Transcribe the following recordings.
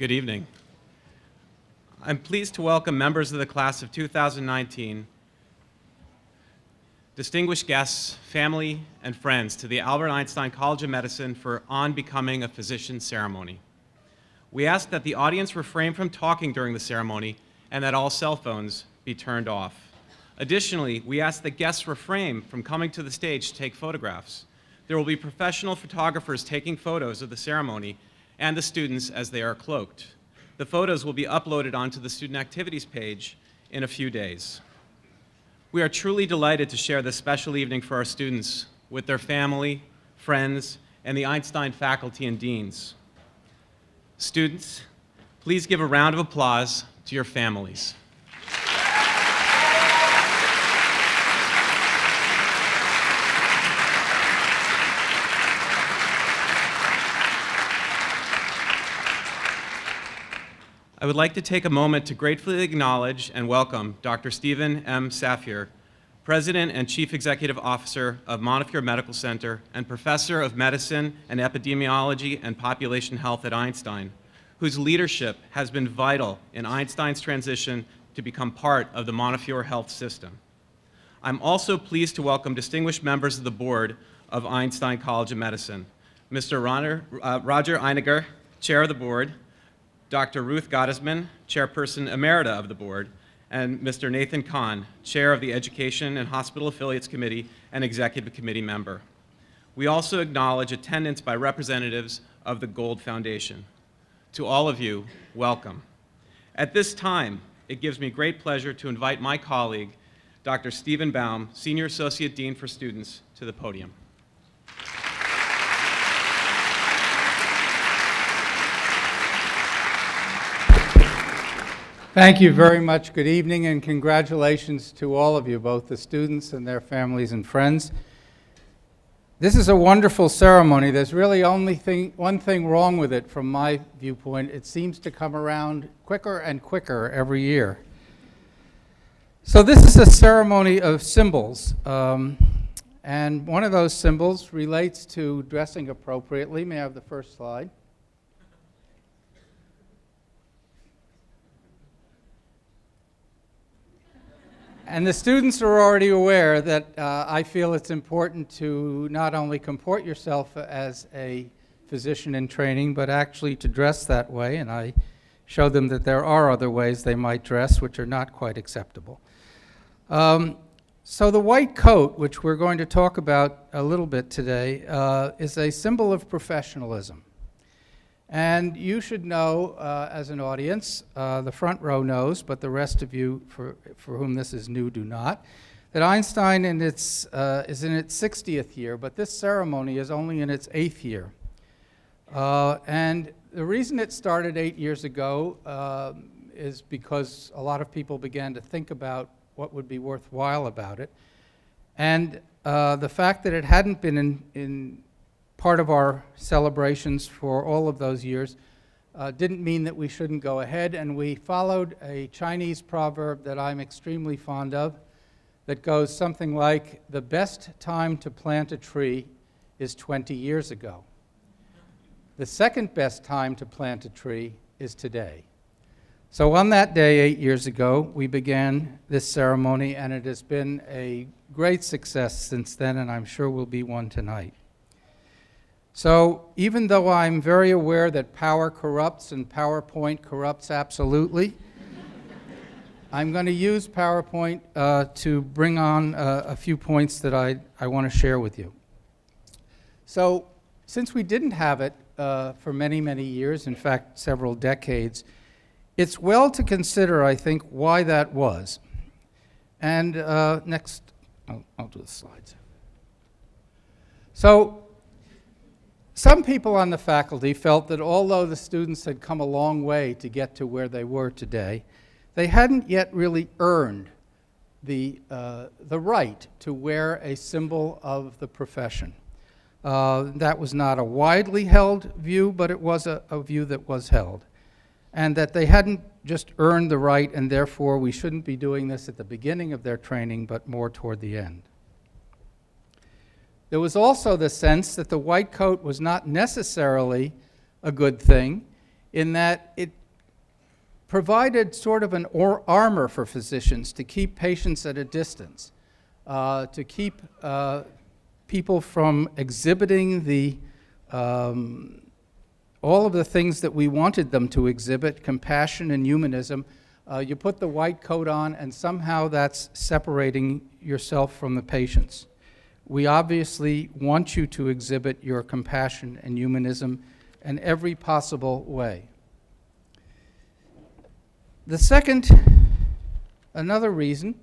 Good evening. I'm pleased to welcome members of the class of 2019, distinguished guests, family, and friends to the Albert Einstein College of Medicine for On Becoming a Physician ceremony. We ask that the audience refrain from talking during the ceremony and that all cell phones be turned off. Additionally, we ask that guests refrain from coming to the stage to take photographs. There will be professional photographers taking photos of the ceremony and the students as they are cloaked. The photos will be uploaded onto the Student Activities page in a few days. We are truly delighted to share this special evening for our students with their family, friends, and the Einstein faculty and deans. Students, please give a round of applause to your families. I would like to take a moment to gratefully acknowledge and welcome Dr. Stephen M. Safir, President and Chief Executive Officer of Montefiore Medical Center and Professor of Medicine and Epidemiology and Population Health at Einstein, whose leadership has been vital in Einstein's transition to become part of the Montefiore health system. I'm also pleased to welcome distinguished members of the board of Einstein College of Medicine, Mr. Roger Einiger, Chair of the Board, Dr. Ruth Gottesman, Chairperson Emerita of the Board, and Mr. Nathan Kahn, Chair of the Education and Hospital Affiliates Committee and Executive Committee member. We also acknowledge attendance by representatives of the Gold Foundation. To all of you, welcome. At this time, it gives me great pleasure to invite my colleague, Dr. Stephen Baum, Senior Associate Dean for Students, to the podium. Thank you very much. Good evening and congratulations to all of you, both the students and their families and friends. This is a wonderful ceremony. There's really only one thing wrong with it from my viewpoint. It seems to come around quicker and quicker every year. So this is a ceremony of symbols, and one of those symbols relates to dressing appropriately. May I have the first slide? And the students are already aware that I feel it's important to not only comport yourself as a physician in training, but actually to dress that way. And I showed them that there are other ways they might dress which are not quite acceptable. So the white coat, which we're going to talk about a little bit today, is a symbol of professionalism. And you should know, as an audience, the front row knows, but the rest of you for whom this is new do not, that Einstein is in its 60th year, but this ceremony is only in its 8th year. And the reason it started 8 years ago is because a lot of people began to think about what would be worthwhile about it. And the fact that it hadn't been in part of our celebrations for all of those years didn't mean that we shouldn't go ahead, and we followed a Chinese proverb that I'm extremely fond of that goes something like, the best time to plant a tree is 20 years ago. The second best time to plant a tree is today. So on that day 8 years ago, we began this ceremony, and it has been a great success since then, and I'm sure will be one tonight. So even though I'm very aware that power corrupts and PowerPoint corrupts absolutely, I'm going to use PowerPoint to bring on a few points that I want to share with you. So since we didn't have it for many, many years, in fact, several decades, it's well to consider, I think, why that was. And next, I'll do the slides. So some people on the faculty felt that although the students had come a long way to get to where they were today, they hadn't yet really earned the right to wear a symbol of the profession. That was not a widely held view, but it was a view that was held. And that they hadn't just earned the right, and therefore we shouldn't be doing this at the beginning of their training, but more toward the end. There was also the sense that the white coat was not necessarily a good thing in that it provided sort of an armor for physicians to keep patients at a distance, to keep people from exhibiting all of the things that we wanted them to exhibit, compassion and humanism. You put the white coat on, and somehow that's separating yourself from the patients. We obviously want you to exhibit your compassion and humanism in every possible way. The second, another reason,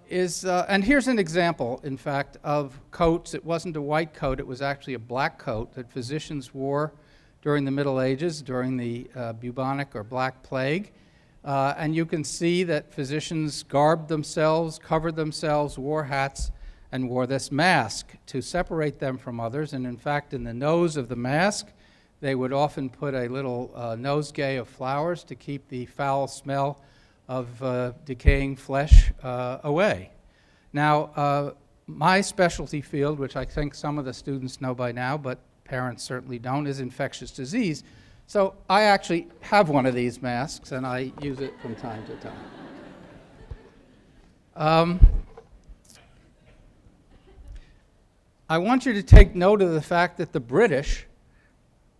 is, and here's an example, in fact, of coats. It wasn't a white coat, it was actually a black coat that physicians wore during the Middle Ages, during the bubonic or Black Plague. And you can see that physicians garbed themselves, covered themselves, wore hats, and wore this mask to separate them from others. And in fact, in the nose of the mask, they would often put a little nosegay of flowers to keep the foul smell of decaying flesh away. Now, my specialty field, which I think some of the students know by now, but parents certainly don't, is infectious disease. So I actually have one of these masks, and I use it from time to time. I want you to take note of the fact that the British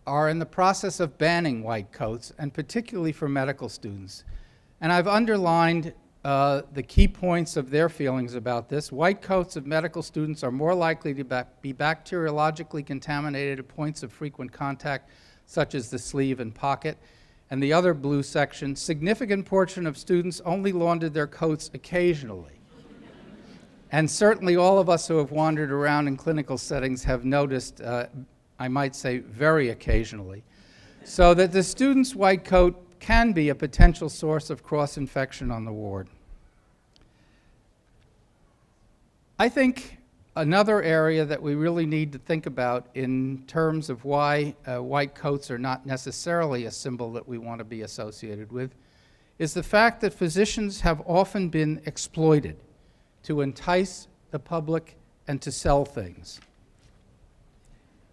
are in the process of banning white coats, and particularly for medical students. And I've underlined the key points of their feelings about this. White coats of medical students are more likely to be bacteriologically contaminated at points of frequent contact, such as the sleeve and pocket. And the other blue section, significant portion of students only laundered their coats occasionally. And certainly all of us who have wandered around in clinical settings have noticed, I might say very occasionally, so that the student's white coat can be a potential source of cross-infection on the ward. I think another area that we really need to think about in terms of why white coats are not necessarily a symbol that we want to be associated with is the fact that physicians have often been exploited to entice the public and to sell things.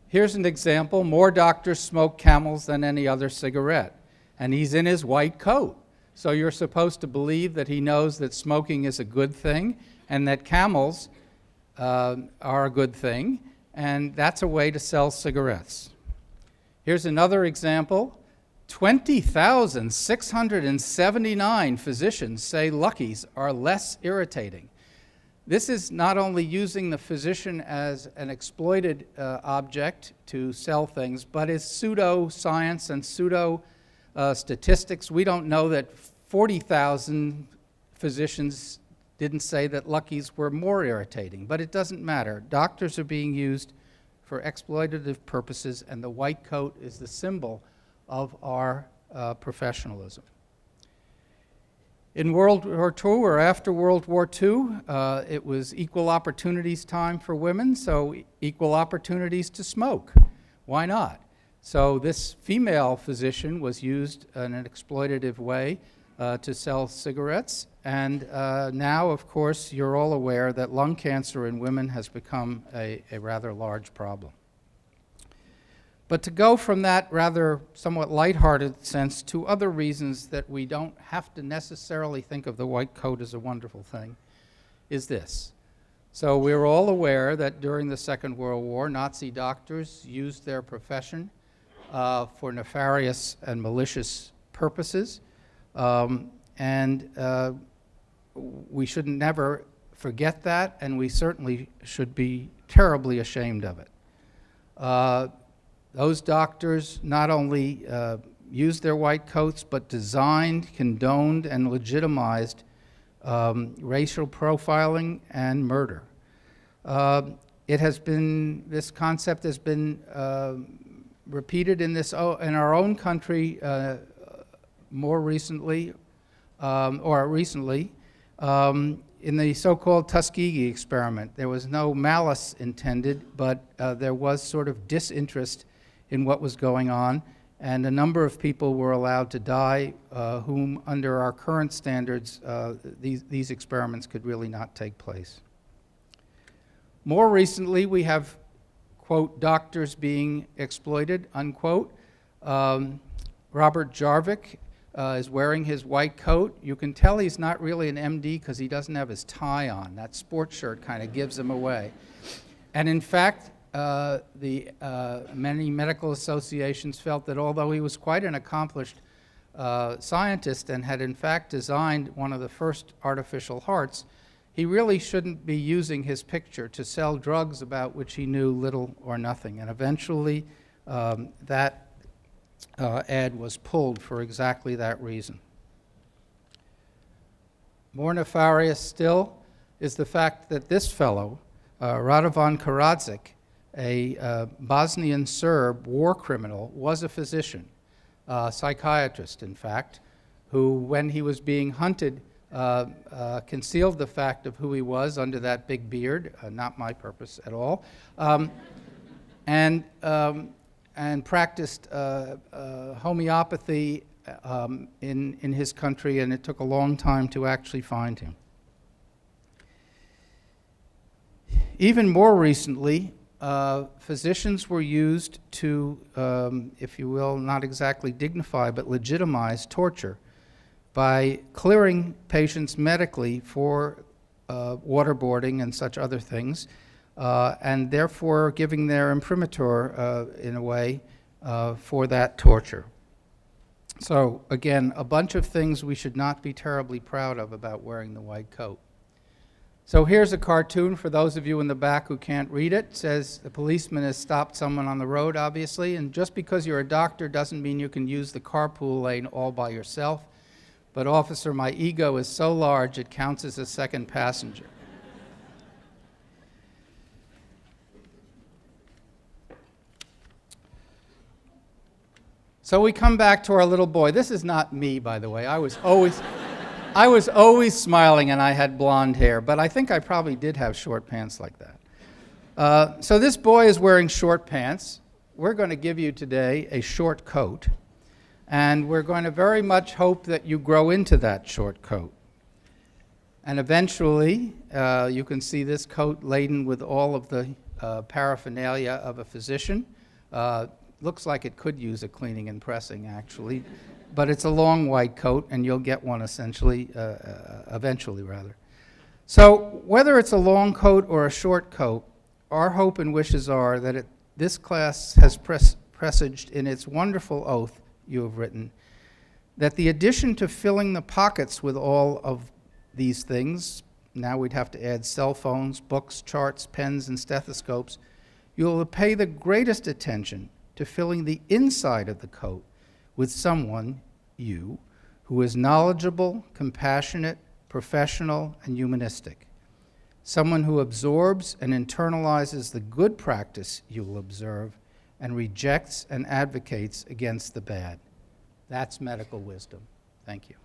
Here's an example. More doctors smoke Camels than any other cigarette, and he's in his white coat. So you're supposed to believe that he knows that smoking is a good thing and that Camels are a good thing, and that's a way to sell cigarettes. Here's another example. 20,679 physicians say Luckies are less irritating. This is not only using the physician as an exploited object to sell things, but is pseudo-science and pseudo-statistics. We don't know that 40,000 physicians didn't say that Luckies were more irritating, but it doesn't matter. Doctors are being used for exploitative purposes, and the white coat is the symbol of our professionalism. In World War II, or after World War II, it was equal opportunities time for women, so equal opportunities to smoke. Why not? So this female physician was used in an exploitative way to sell cigarettes, and now, of course, you're all aware that lung cancer in women has become a rather large problem. But to go from that rather somewhat lighthearted sense to other reasons that we don't have to necessarily think of the white coat as a wonderful thing is this. So we're all aware that during the Second World War, Nazi doctors used their profession for nefarious and malicious purposes, and we should never forget that, and we certainly should be terribly ashamed of it. Those doctors not only used their white coats, but designed, condoned, and legitimized racial profiling and murder. This concept has been repeated in our own country more recently, in the so-called Tuskegee Experiment. There was no malice intended, but there was sort of disinterest in what was going on, and a number of people were allowed to die whom, under our current standards, these experiments could really not take place. More recently, we have, quote, doctors being exploited, unquote, Robert Jarvik is wearing his white coat. You can tell he's not really an MD because he doesn't have his tie on. That sports shirt kind of gives him away. And in fact, many medical associations felt that although he was quite an accomplished scientist and had in fact designed one of the first artificial hearts, he really shouldn't be using his picture to sell drugs about which he knew little or nothing. And eventually that ad was pulled for exactly that reason. More nefarious still is the fact that this fellow, Radovan Karadzic, a Bosnian Serb war criminal, was a physician, a psychiatrist, in fact, who, when he was being hunted, concealed the fact of who he was under that big beard, not my purpose at all, and practiced homeopathy in his country, and it took a long time to actually find him. Even more recently, physicians were used to, if you will, not exactly dignify, but legitimize torture by clearing patients medically for waterboarding and such other things, and therefore giving their imprimatur, in a way, for that torture. So again, a bunch of things we should not be terribly proud of about wearing the white coat. So here's a cartoon for those of you in the back who can't read it. It says the policeman has stopped someone on the road, obviously, and just because you're a doctor doesn't mean you can use the carpool lane all by yourself. But officer, my ego is so large it counts as a second passenger. So we come back to our little boy. This is not me, by the way. I was always smiling and I had blonde hair, but I think I probably did have short pants like that. So this boy is wearing short pants. We're going to give you today a short coat, and we're going to very much hope that you grow into that short coat. And eventually, you can see this coat laden with all of the paraphernalia of a physician. Looks like it could use a cleaning and pressing, actually. But it's a long white coat, and you'll get one eventually. So whether it's a long coat or a short coat, our hope and wishes are that this class has presaged in its wonderful oath you have written, that the addition to filling the pockets with all of these things, now we'd have to add cell phones, books, charts, pens, and stethoscopes, you'll pay the greatest attention to filling the inside of the coat with someone, you, who is knowledgeable, compassionate, professional, and humanistic. Someone who absorbs and internalizes the good practice you will observe and rejects and advocates against the bad. That's medical wisdom. Thank you.